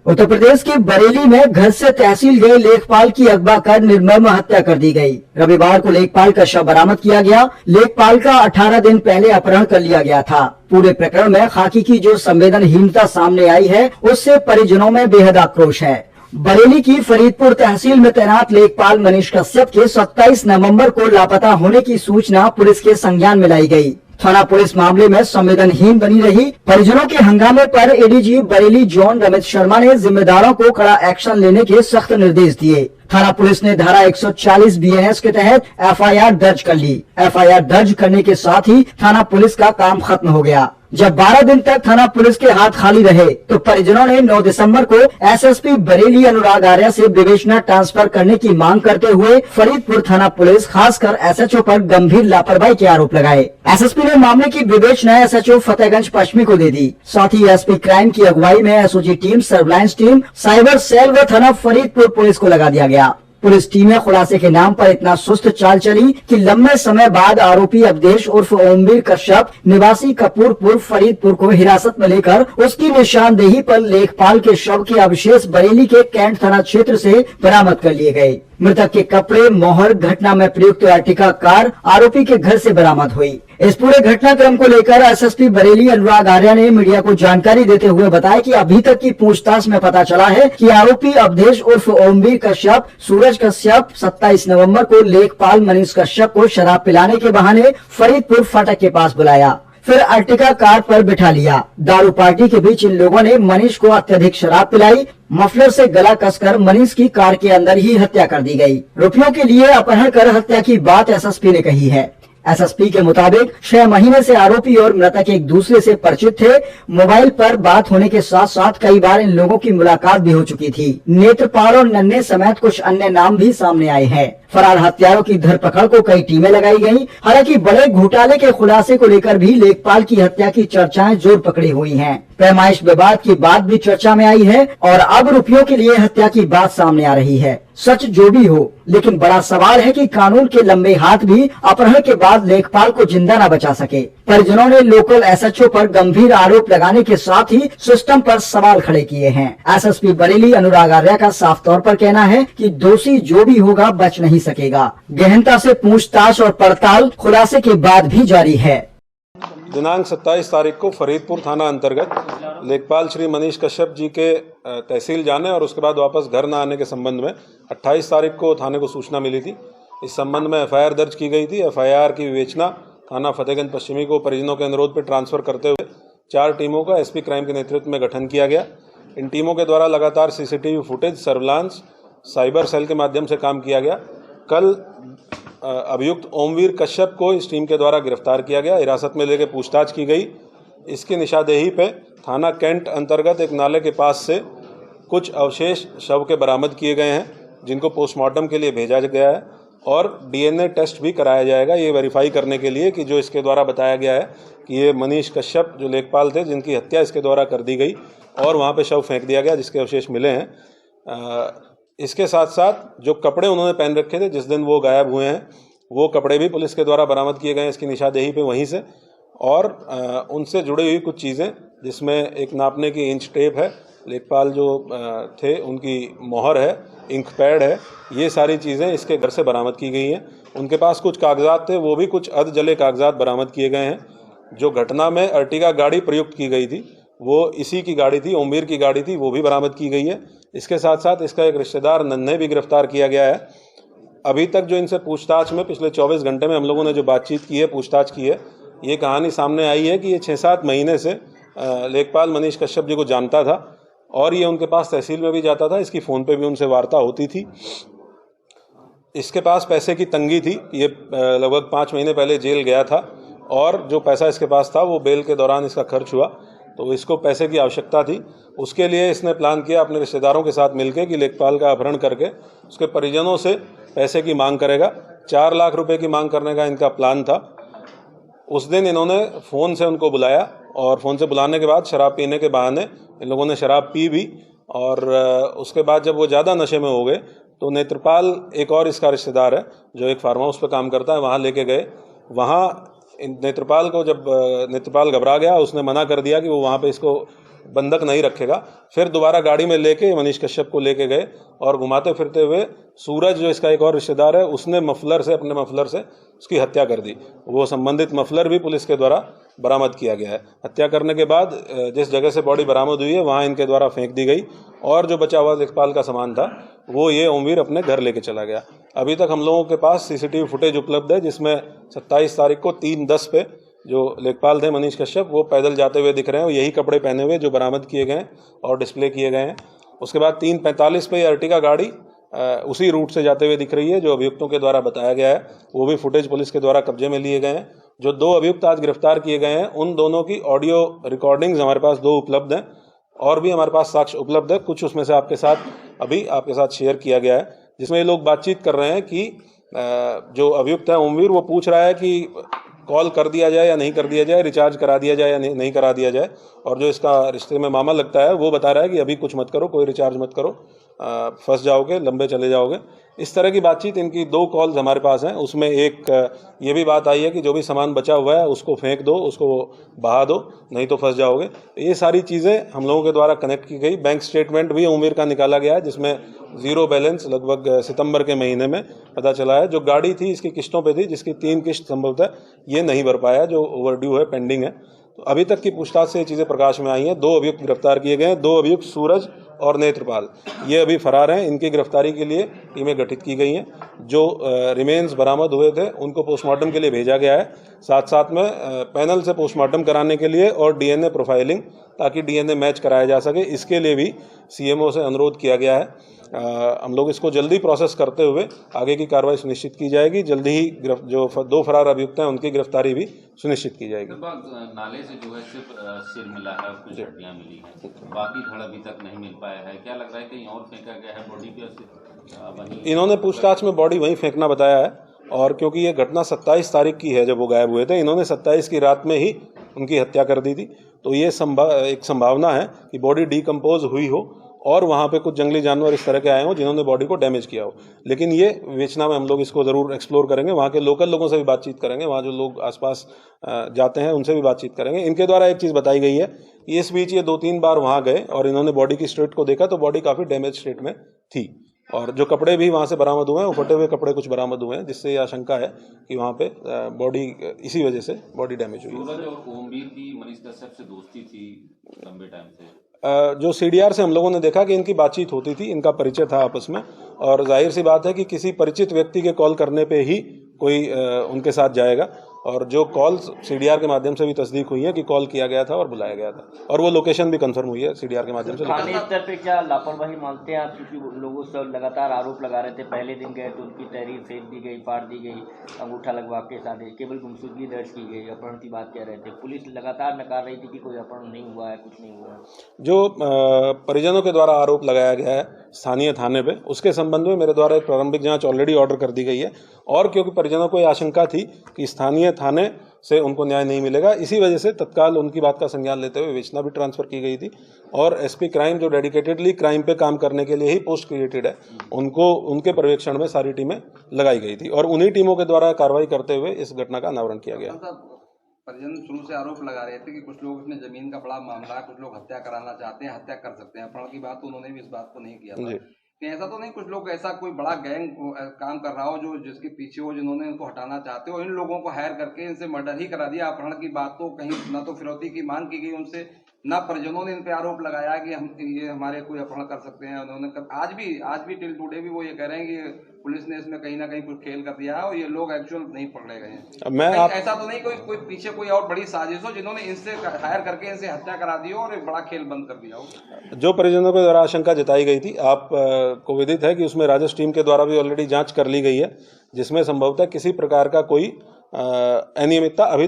उत्तर प्रदेश के बरेली में घर से तहसील गए लेखपाल की अगवा कर निर्मम हत्या कर दी गई। रविवार को लेखपाल का शव बरामद किया गया। लेखपाल का 18 दिन पहले अपहरण कर लिया गया था। पूरे प्रकरण में खाकी की जो संवेदनहीनता सामने आई है, उससे परिजनों में बेहद आक्रोश है। बरेली की फरीदपुर तहसील में तैनात लेखपाल मनीष कश्यप के 27 नवंबर को लापता होने की सूचना पुलिस के संज्ञान में लाई गई। थाना पुलिस मामले में संवेदनहीन बनी रही। परिजनों के हंगामे पर एडीजी बरेली जोन रमेश शर्मा ने जिम्मेदारों को कड़ा एक्शन लेने के सख्त निर्देश दिए। थाना पुलिस ने धारा 140 बीएनएस के तहत एफआईआर दर्ज कर ली। एफआईआर दर्ज करने के साथ ही थाना पुलिस का काम खत्म हो गया। जब 12 दिन तक थाना पुलिस के हाथ खाली रहे तो परिजनों ने 9 दिसंबर को एसएसपी बरेली अनुराग आर्या से विवेचना ट्रांसफर करने की मांग करते हुए फरीदपुर थाना पुलिस खासकर एसएचओ पर गंभीर लापरवाही के आरोप लगाए। एसएसपी ने मामले की विवेचना एसएचओ फतेहगंज पश्चिमी को दे दी। साथ ही एसपी क्राइम की अगुवाई में SOG team, surveillance team, cyber cell व थाना फरीदपुर पुलिस को लगा दिया गया। पुलिस टीमें खुलासे के नाम पर इतना सुस्त चाल चली कि लंबे समय बाद आरोपी अवधेश उर्फ ओमवीर कश्यप निवासी कपूरपुर फरीदपुर को हिरासत में लेकर उसकी निशानदेही पर लेखपाल के शव के अवशेष बरेली के कैंट थाना क्षेत्र से बरामद कर लिए गए। मृतक के कपड़े, मोहर, घटना में प्रयुक्त अर्टिका कार आरोपी के घर से बरामद हुई। इस पूरे घटनाक्रम को लेकर एसएसपी बरेली अनुराग आर्या ने मीडिया को जानकारी देते हुए बताया कि अभी तक की पूछताछ में पता चला है कि आरोपी अवधेश उर्फ ओमवीर कश्यप, सूरज कश्यप 27 नवंबर को लेखपाल मनीष कश्यप को शराब पिलाने के बहाने फरीदपुर फाटक के पास बुलाया, फिर अर्टिका कार पर बिठा लिया। दारू पार्टी के बीच इन लोगों ने मनीष को अत्यधिक शराब पिलाई। मफलर से गला कसकर मनीष की कार के अंदर ही हत्या कर दी गई। रुपयों के लिए अपहरण कर हत्या की बात एसएसपी ने कही है। एसएसपी के मुताबिक 6 महीने से आरोपी और मृतक एक दूसरे से परिचित थे। मोबाइल पर बात होने के साथ साथ कई बार इन लोगों की मुलाकात भी हो चुकी थी। नेत्रपाल और नन्हे समेत कुछ अन्य नाम भी सामने आए हैं। फरार हत्यारों की धरपकड़ को कई टीमें लगाई गयी। हालांकि बड़े घोटाले के खुलासे को लेकर भी लेखपाल की हत्या की चर्चाएं जोर पकड़ी हुई हैं। पैमाइश विवाद की बात भी चर्चा में आई है और अब रुपयों के लिए हत्या की बात सामने आ रही है। सच जो भी हो, लेकिन बड़ा सवाल है कि कानून के लंबे हाथ भी अपहरण के बाद लेखपाल को जिंदा न बचा सके। परिजनों ने लोकल एसएचओ पर गंभीर आरोप लगाने के साथ ही सिस्टम पर सवाल खड़े किए हैं। एसएसपी बरेली अनुराग आर्या का साफ तौर पर कहना है कि दोषी जो भी होगा बच नहीं सकेगा। गहनता से पूछताछ और पड़ताल खुलासे के बाद भी जारी है। दिनांक 27 तारीख को फरीदपुर थाना अंतर्गत लेखपाल श्री मनीष कश्यप जी के तहसील जाने और उसके बाद वापस घर न आने के संबंध में 28 तारीख को थाने को सूचना मिली थी। इस संबंध में एफआईआर दर्ज की गई थी। एफआईआर की विवेचना थाना फतेहगंज पश्चिमी को परिजनों के अनुरोध पर ट्रांसफर करते हुए 4 टीमों का एसपी क्राइम के नेतृत्व में गठन किया गया। इन टीमों के द्वारा लगातार CCTV footage, surveillance, cyber cell के माध्यम से काम किया गया। कल अभियुक्त ओमवीर कश्यप को इस टीम के द्वारा गिरफ्तार किया गया, हिरासत में लेकर पूछताछ की गई। इसकी निशानदेही पे थाना कैंट अंतर्गत एक नाले के पास से कुछ अवशेष शव के बरामद किए गए हैं, जिनको पोस्टमार्टम के लिए भेजा गया है और डीएनए टेस्ट भी कराया जाएगा, ये वेरीफाई करने के लिए कि जो इसके द्वारा बताया गया है कि ये मनीष कश्यप जो लेखपाल थे जिनकी हत्या इसके द्वारा कर दी गई और वहाँ पे शव फेंक दिया गया जिसके अवशेष मिले हैं। इसके साथ साथ जो कपड़े उन्होंने पहन रखे थे जिस दिन वो गायब हुए हैं, वो कपड़े भी पुलिस के द्वारा बरामद किए गए हैं इसकी निशानदेही पे वहीं से, और उनसे जुड़ी हुई कुछ चीज़ें जिसमें एक नापने की इंच टेप है, लेखपाल जो थे उनकी मोहर है, इंक पैड है, ये सारी चीज़ें इसके घर से बरामद की गई हैं। उनके पास कुछ कागजात थे, वो भी कुछ अर्ध जले कागजात बरामद किए गए हैं। जो घटना में अर्टिगा गाड़ी प्रयुक्त की गई थी वो इसी की गाड़ी थी, ओमवीर की गाड़ी थी, वो भी बरामद की गई है। इसके साथ साथ इसका एक रिश्तेदार नन्हे भी गिरफ्तार किया गया है। अभी तक जो इनसे पूछताछ में पिछले 24 घंटे में हम लोगों ने जो बातचीत की है, पूछताछ की है, ये कहानी सामने आई है कि ये 6-7 महीने से लेखपाल मनीष कश्यप जी को जानता था और ये उनके पास तहसील में भी जाता था। इसकी फ़ोन पे भी उनसे वार्ता होती थी। इसके पास पैसे की तंगी थी। ये लगभग 5 महीने पहले जेल गया था और जो पैसा इसके पास था वो बेल के दौरान इसका खर्च हुआ, तो इसको पैसे की आवश्यकता थी। उसके लिए इसने प्लान किया अपने रिश्तेदारों के साथ मिलकर कि लेखपाल का अपहरण करके उसके परिजनों से पैसे की मांग करेगा। 4 लाख रुपए की मांग करने का इनका प्लान था। उस दिन इन्होंने फ़ोन से उनको बुलाया और फ़ोन से बुलाने के बाद शराब पीने के बहाने इन लोगों ने शराब पी भी, और उसके बाद जब वो ज़्यादा नशे में हो गए तो नेत्रपाल, एक और इसका रिश्तेदार है जो एक फार्म हाउस पर काम करता है, वहाँ लेके गए। वहाँ नेत्रपाल को जब नेत्रपाल घबरा गया, उसने मना कर दिया कि वो वहाँ पे इसको बंधक नहीं रखेगा। फिर दोबारा गाड़ी में लेके मनीष कश्यप को लेके गए और घुमाते फिरते हुए सूरज, जो इसका एक और रिश्तेदार है, उसने अपने मफलर से उसकी हत्या कर दी। वो संबंधित मफलर भी पुलिस के द्वारा बरामद किया गया है। हत्या करने के बाद जिस जगह से बॉडी बरामद हुई है वहाँ इनके द्वारा फेंक दी गई और जो बचा हुआ लेखपाल का सामान था वो ये ओमवीर अपने घर लेके चला गया। अभी तक हम लोगों के पास सीसीटीवी फुटेज उपलब्ध है जिसमें 27 तारीख को 3:10 पे जो लेखपाल थे मनीष कश्यप वो पैदल जाते हुए दिख रहे हैं और यही कपड़े पहने हुए जो बरामद किए गए हैं और डिस्प्ले किए गए हैं। उसके बाद 3:45 पे अर्टिगा गाड़ी उसी रूट से जाते हुए दिख रही है जो अभियुक्तों के द्वारा बताया गया है। वो भी फुटेज पुलिस के द्वारा कब्जे में लिए गए हैं। जो 2 अभियुक्त आज गिरफ्तार किए गए हैं उन दोनों की ऑडियो रिकॉर्डिंग्स हमारे पास 2 उपलब्ध हैं और भी हमारे पास साक्ष्य उपलब्ध है। कुछ उसमें से आपके साथ शेयर किया गया है जिसमें ये लोग बातचीत कर रहे हैं कि जो अभियुक्त है ओमवीर वो पूछ रहा है कि कॉल कर दिया जाए या नहीं कर दिया जाए, रिचार्ज करा दिया जाए या नहीं करा दिया जाए, और जो इसका रिश्ते में मामा लगता है वो बता रहा है कि अभी कुछ मत करो, कोई रिचार्ज मत करो, फंस जाओगे, लंबे चले जाओगे। इस तरह की बातचीत, इनकी 2 कॉल्स हमारे पास हैं। उसमें एक ये भी बात आई है कि जो भी सामान बचा हुआ है उसको फेंक दो, उसको बहा दो, नहीं तो फंस जाओगे। ये सारी चीज़ें हम लोगों के द्वारा कनेक्ट की गई। बैंक स्टेटमेंट भी ओमवीर का निकाला गया है जिसमें 0 बैलेंस लगभग सितंबर के महीने में पता चला है। जो गाड़ी थी इसकी किस्तों पे थी, जिसकी 3 किस्त संभवतः ये नहीं भर पाया, जो ओवरड्यू है, पेंडिंग है। तो अभी तक की पूछताछ से ये चीज़ें प्रकाश में आई हैं। 2 अभियुक्त गिरफ्तार किए गए हैं। 2 अभियुक्त सूरज और नेत्रपाल ये अभी फरार हैं। इनकी गिरफ्तारी के लिए टीमें गठित की गई हैं। जो रिमेन्स बरामद हुए थे उनको पोस्टमार्टम के लिए भेजा गया है, साथ साथ में पैनल से पोस्टमार्टम कराने के लिए और डीएनए प्रोफाइलिंग, ताकि डीएनए मैच कराया जा सके, इसके लिए भी सीएमओ से अनुरोध किया गया है। हम लोग इसको जल्दी प्रोसेस करते हुए आगे की कार्रवाई सुनिश्चित की जाएगी। जल्दी ही जो 2 फरार अभियुक्त हैं उनकी गिरफ्तारी भी सुनिश्चित की जाएगी। नाले से जो है सिर्फ सिर मिला है, कुछ हड्डियां मिली हैं, बाकी धड़ अभी तक नहीं मिल पाया है। क्या लग रहा है कहीं और फेंका गया है बॉडी पे? इन्होंने पूछताछ में बॉडी वहीं फेंकना बताया है, और क्योंकि ये घटना 27 तारीख की है जब वो गायब हुए थे, इन्होंने 27 की रात में ही उनकी हत्या कर दी थी। तो ये एक संभावना है कि बॉडी डिकम्पोज हुई हो और वहाँ पे कुछ जंगली जानवर इस तरह के आए हों जिन्होंने बॉडी को डैमेज किया हो। लेकिन ये विवेचना में हम लोग इसको ज़रूर एक्सप्लोर करेंगे। वहाँ के लोकल लोगों से भी बातचीत करेंगे, वहाँ जो लोग आसपास जाते हैं उनसे भी बातचीत करेंगे। इनके द्वारा एक चीज़ बताई गई है कि इस बीच ये 2-3 बार वहाँ गए और इन्होंने बॉडी की स्टेट को देखा तो बॉडी काफ़ी डैमेज स्टेट में थी, और जो कपड़े भी वहाँ से बरामद हुए हैं, वो फटे हुए कपड़े कुछ बरामद हुए हैं, जिससे ये आशंका है कि वहाँ पे बॉडी इसी वजह से बॉडी डैमेज हुई है। सूरज और ओमवीर की मनीष कश्यप से दोस्ती थी लंबे टाइम से। जो सीडीआर से हम लोगों ने देखा कि इनकी बातचीत होती थी, इनका परिचय था आपस में, और जाहिर सी बात है कि किसी परिचित व्यक्ति के कॉल करने पे ही कोई उनके साथ जाएगा। और जो कॉल सीडीआर के माध्यम से भी तस्दीक हुई है कि कॉल किया गया था और बुलाया गया था, और वो लोकेशन भी कंफर्म हुई है सीडीआर के माध्यम से। थाने स्तर पे क्या लापरवाही मानते हैं आप? क्योंकि लोगों से लगातार आरोप लगा रहे थे, पहले दिन गए तो उनकी तहरीर फेंक दी गई, फाड़ दी गई, अंगूठा लगवा के साथ केवल गुमशुदगी दर्ज की गई, अपहरण की बात कह रहे थे। पुलिस लगातार नकार रही थी कि कोई अपहरण नहीं हुआ है, कुछ नहीं हुआ है। जो परिजनों के द्वारा आरोप लगाया गया है स्थानीय थाने पे, उसके संबंध में मेरे द्वारा एक प्रारंभिक जांच ऑलरेडी ऑर्डर कर दी गई है, और क्योंकि परिजनों को यह आशंका थी कि स्थानीय थाने से उनको न्याय नहीं मिलेगा, इसी वजह से तत्काल उनकी बात का संज्ञान लेते हुए विवेचना भी ट्रांसफर की गई थी। और एसपी क्राइम जो डेडिकेटेडली क्राइम पे काम करने के लिए ही पोस्ट क्रिएटेड है, उनको उनके पर्यवेक्षण में सारी टीमें लगाई गई थी, और उन्हीं टीमों के द्वारा कार्रवाई करते हुए इस घटना का अनावरण किया गया। परिजन शुरू से आरोप लगा रहे थे कि कुछ लोग इसमें जमीन का बड़ा मामला है, कुछ लोग हत्या कराना चाहते हैं, हत्या कर सकते हैं। अपहरण की बात तो उन्होंने भी इस बात को नहीं किया था कि ऐसा तो नहीं कुछ लोग ऐसा कोई बड़ा गैंग काम कर रहा हो जो जिसके पीछे हो, जिन्होंने इनको हटाना चाहते हो, इन लोगों को हायर करके इनसे मर्डर ही करा दिया। अपहरण की बात तो कहीं ना तो फिरौती की मांग की गई उनसे, ना परिजनों ने इन पे आरोप लगाया कि हम ये हमारे कोई अपहरण कर सकते हैं। उन्होंने आज भी टिल टुडे भी वो ये कह रहे हैं कि पुलिस ने इसमें कहीं ना कहीं कुछ खेल कर दिया है और ये लोग एक्चुअल नहीं पकड़े गए हैं। ऐसा तो नहीं कोई पीछे कोई और बड़ी साजिश हो जिन्होंने इनसे हायर करके इनसे हत्या करा दी हो और एक बड़ा खेल बंद कर दिया हो। जो परिजनों के द्वारा आशंका जताई गई थी, आप को विदित है कि उसमें राजस्व टीम के द्वारा भी ऑलरेडी जांच कर ली गई है, जिसमें संभवतः किसी प्रकार का कोई अनियमितता अभी तक